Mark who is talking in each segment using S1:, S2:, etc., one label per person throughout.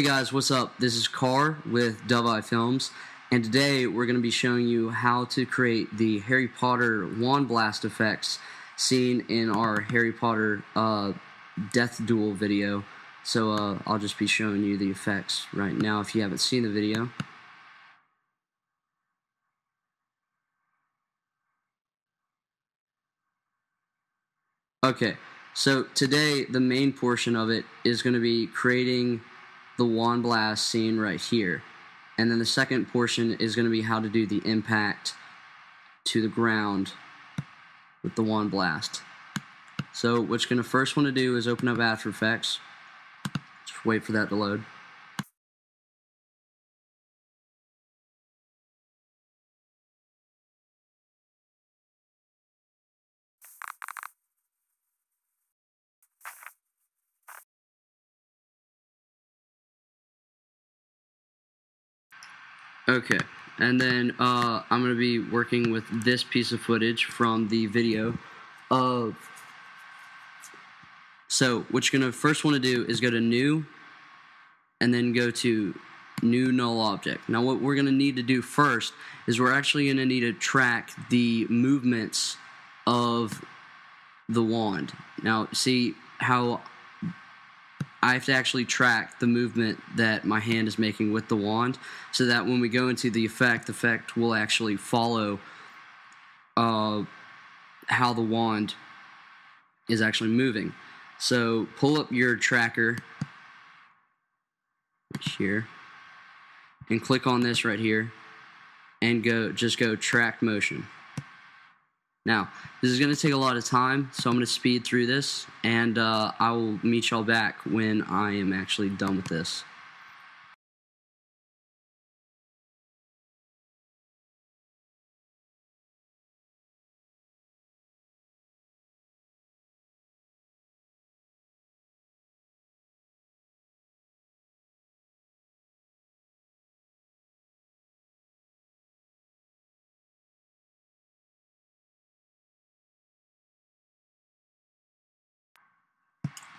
S1: Hey guys, what's up? This is Carr with DoveEyeFilms, and today we're going to be showing you how to create the Harry Potter wand blast effects seen in our Harry Potter death duel video. So I'll just be showing you the effects right now if you haven't seen the video. Okay, so today the main portion of it is going to be creating the wand blast scene right here, and then the second portion is going to be how to do the impact to the ground with the wand blast. So what you're going to first want to do is open up After Effects. Just wait for that to load. Okay, and then I'm going to be working with this piece of footage from the video. So what you're going to first want to do is go to New, and then go to New Null Object. Now what we're going to need to do first is we're actually going to need to track the movements of the wand. Now see how I have to actually track the movement that my hand is making with the wand, so that when we go into the effect will actually follow how the wand is actually moving. So pull up your tracker here and click on this right here and just go track motion. Now, this is going to take a lot of time, so I'm going to speed through this, and I will meet y'all back when I am actually done with this.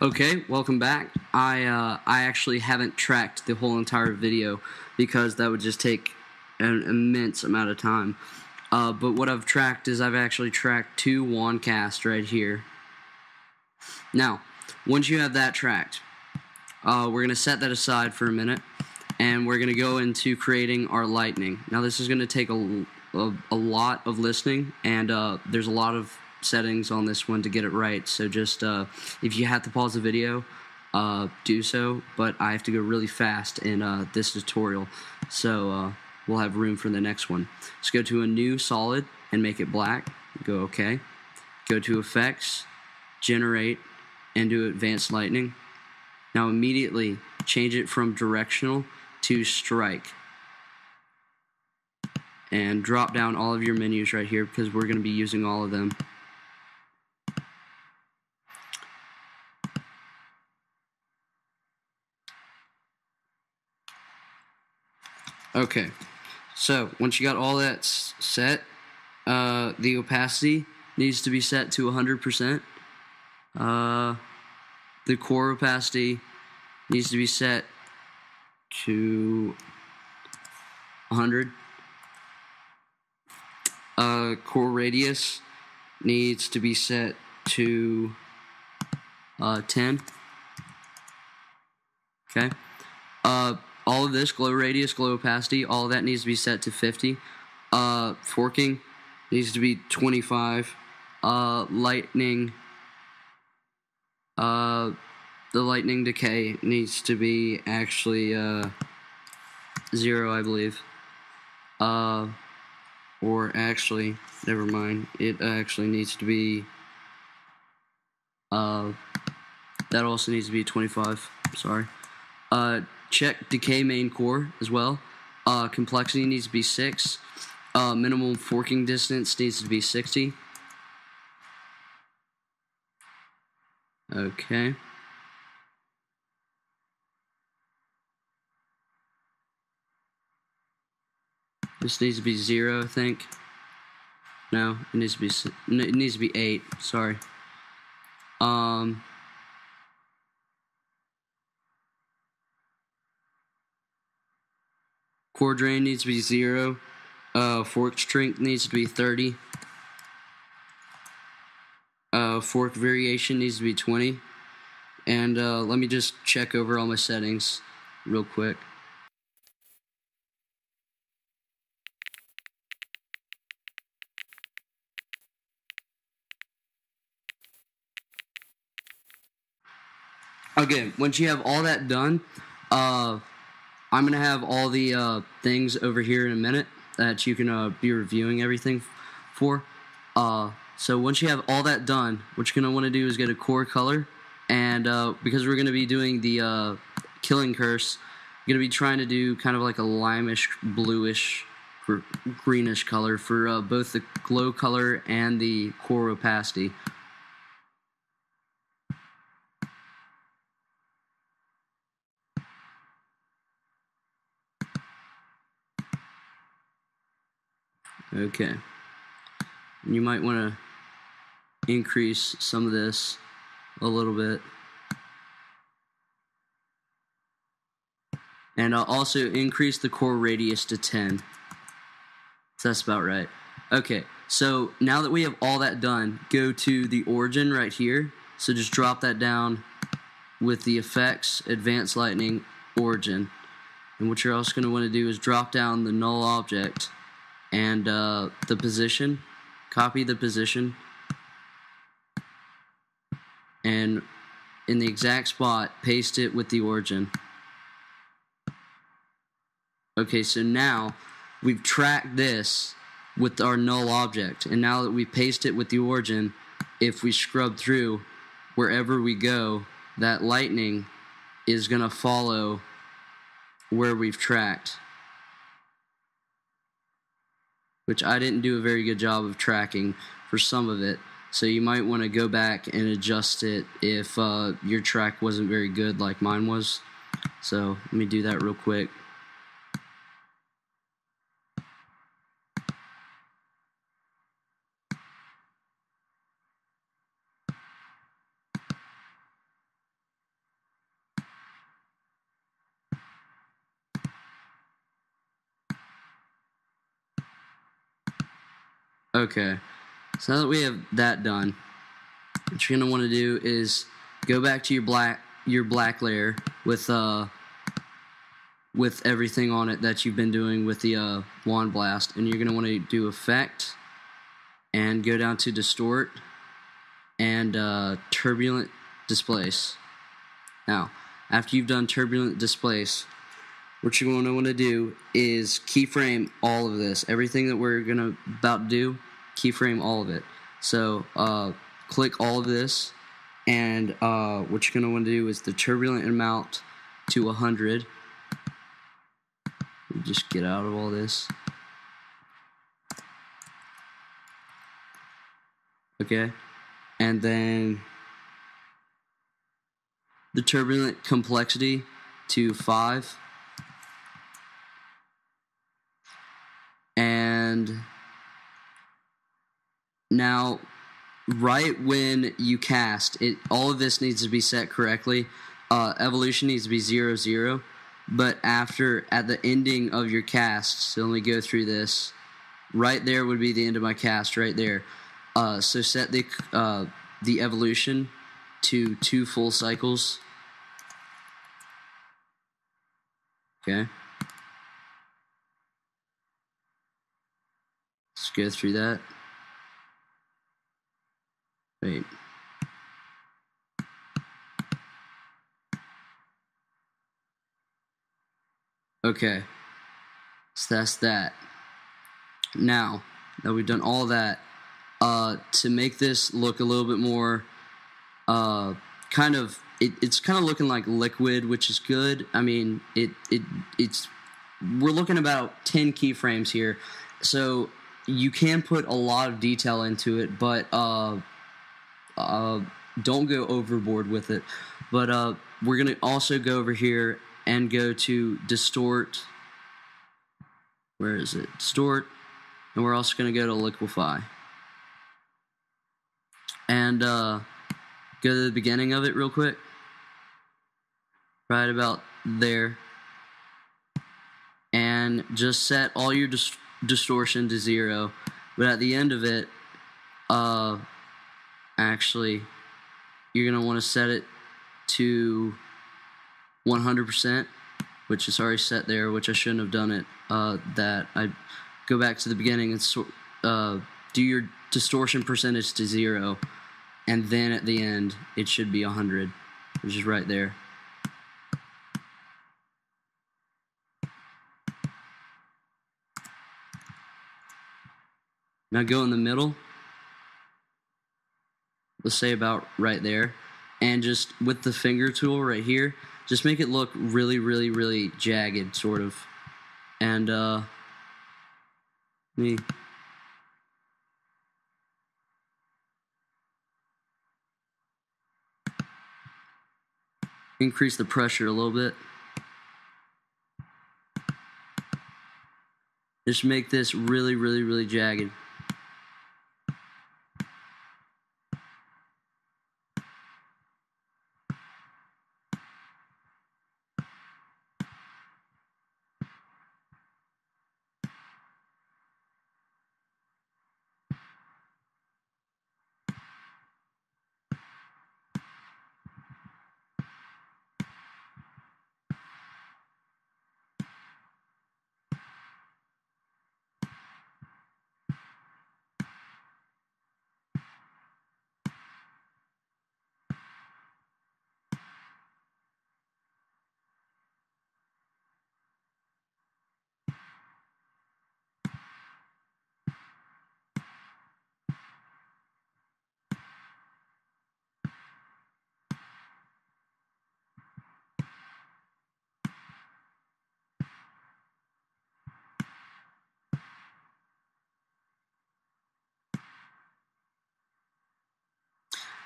S1: Okay, welcome back. I actually haven't tracked the whole entire video because that would just take an immense amount of time. But what I've tracked is I've actually tracked 2 wand casts right here. Now, once you have that tracked, we're going to set that aside for a minute, and we're going to go into creating our lightning. Now, this is going to take a lot of listening, and there's a lot of settings on this one to get it right, so just if you have to pause the video, do so, but I have to go really fast in this tutorial, so we'll have room for the next one. Let's go to a new solid and make it black. Go OK. Go to Effects, Generate, and do Advanced Lightning. Now immediately change it from directional to strike, and drop down all of your menus right here because we're going to be using all of them. Okay, so once you got all that set, the opacity needs to be set to 100%. The core opacity needs to be set to 100. Core radius needs to be set to 10. Okay. All of this, glow radius, glow opacity, all of that needs to be set to 50. Forking needs to be 25. Lightning, the lightning decay needs to be actually 0, I believe. Or actually, never mind. It actually needs to be, that also needs to be 25. Sorry. Check Decay main core as well. Complexity needs to be 6. Minimum forking distance needs to be 60. Okay. This needs to be 0, I think. No, it needs to be 8. Sorry. core drain needs to be 0. Fork strength needs to be 30. Fork variation needs to be 20. And let me just check over all my settings real quick. Okay, once you have all that done, I'm going to have all the things over here in a minute that you can be reviewing everything for. So once you have all that done, what you're going to want to do is get a core color. And because we're going to be doing the Killing Curse, you're going to be trying to do kind of like a limeish, bluish, greenish color for both the glow color and the core opacity. Okay. You might want to increase some of this a little bit. And I'll also increase the core radius to 10. So that's about right. Okay, so now that we have all that done, go to the origin right here. So just drop that down with the effects, advanced lightning, origin. And what you're also going to want to do is drop down the null object and the position, copy the position, and in the exact spot, paste it with the origin. Okay, so now we've tracked this with our null object, and now that we paste it with the origin, if we scrub through, wherever we go, that lightning is going to follow where we've tracked. Which I didn't do a very good job of tracking for some of it, so you might want to go back and adjust it if your track wasn't very good like mine was. So let me do that real quick. Okay, so now that we have that done, what you're gonna want to do is go back to your black layer with everything on it that you've been doing with the wand blast, and you're gonna want to do effect and go down to distort and turbulent displace. Now, after you've done turbulent displace, what you're going to want to do is keyframe all of this. Everything that we're about to do, keyframe all of it. So click all of this, and what you're going to want to do is the turbulent amount to 100. Just get out of all this. Okay, and then the turbulent complexity to 5. And now, right when you cast, all of this needs to be set correctly. Evolution needs to be 0, 0. But at the ending of your cast, so let me go through this. Right there would be the end of my cast, right there. So set the evolution to 2 full cycles. Okay. Let's go through that. Wait. Okay. So that's that. Now that we've done all that, to make this look a little bit more it's kind of looking like liquid, which is good. I mean, we're looking about 10 keyframes here, so you can put a lot of detail into it, but don't go overboard with it. But we're gonna also go over here and go to distort. Where is it? Distort, and we're also gonna go to liquefy, and go to the beginning of it real quick, right about there, and and just set all your distortion to 0. But at the end of it, actually, you're going to want to set it to 100%, which is already set there, which I shouldn't have done it. That I go back to the beginning and do your distortion percentage to 0, and then at the end it should be 100, which is right there. Now go in the middle, let's say about right there, and just with the finger tool right here, just make it look really, really, really jagged, sort of. And increase the pressure a little bit. Just make this really, really, really jagged.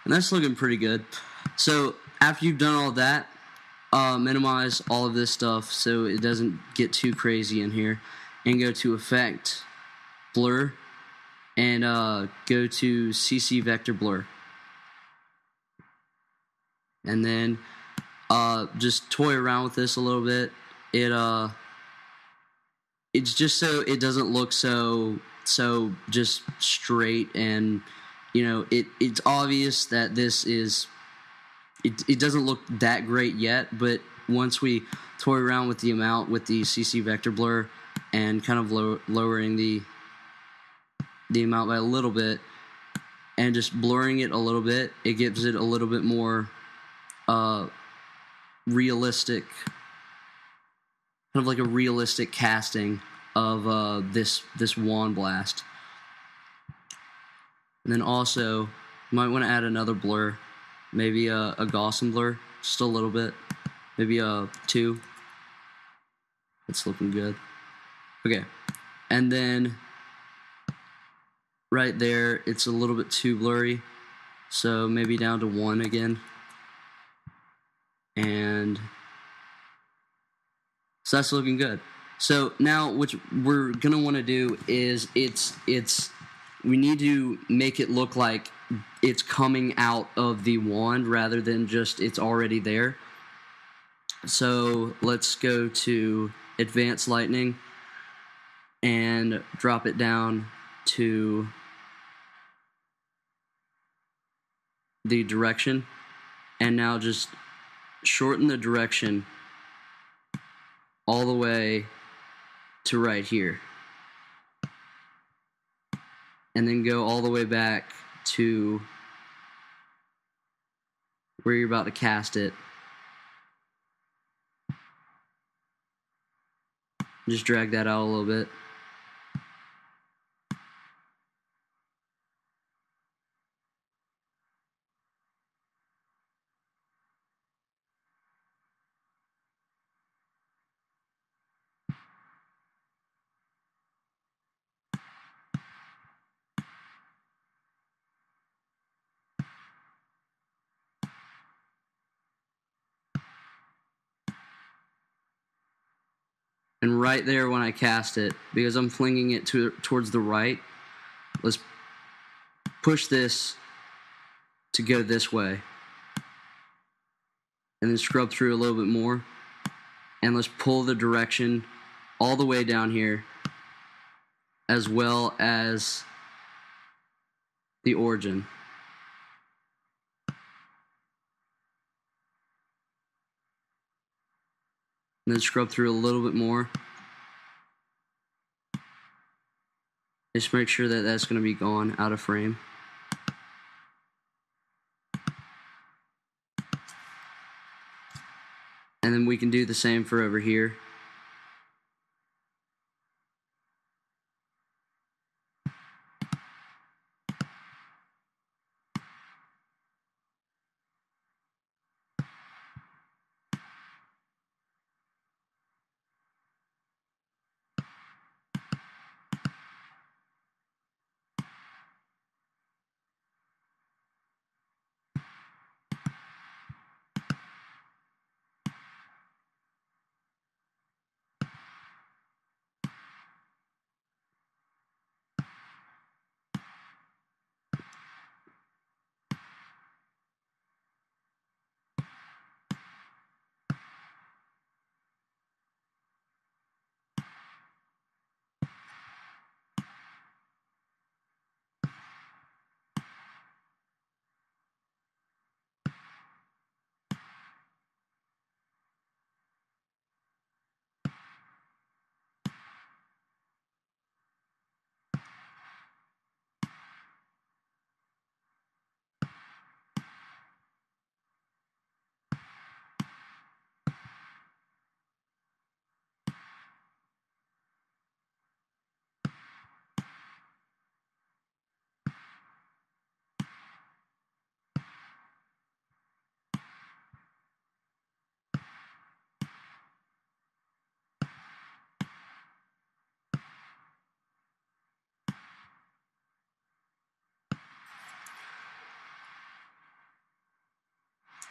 S1: And that's looking pretty good. So after you've done all that, minimize all of this stuff so it doesn't get too crazy in here, and go to Effect, Blur, and go to CC Vector Blur. And then just toy around with this a little bit. It's just so it doesn't look so just straight, and it's obvious that this is it doesn't look that great yet, but once we toy around with the amount with the CC Vector Blur and kind of lowering the amount by a little bit and just blurring it a little bit, it gives it a little bit more realistic, kind of like a realistic casting of this wand blast. And then also, you might want to add another blur, maybe a Gaussian blur, just a little bit, maybe a 2. It's looking good. Okay, and then right there, it's a little bit too blurry, so maybe down to 1 again. And so that's looking good. So now what we're gonna want to do is we need to make it look like it's coming out of the wand rather than just it's already there. So let's go to Advanced Lightning and drop it down to the direction, and now just shorten the direction all the way to right here, and then go all the way back to where you're about to cast it. Just drag that out a little bit. And right there when I cast it, because I'm flinging it towards the right, let's push this to go this way. And then scrub through a little bit more. And let's pull the direction all the way down here, as well as the origin. And then scrub through a little bit more. Just make sure that that's going to be gone out of frame. And then we can do the same for over here.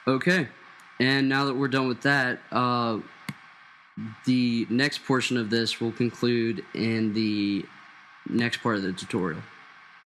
S1: Okay, and now that we're done with that, the next portion of this will conclude in the next part of the tutorial.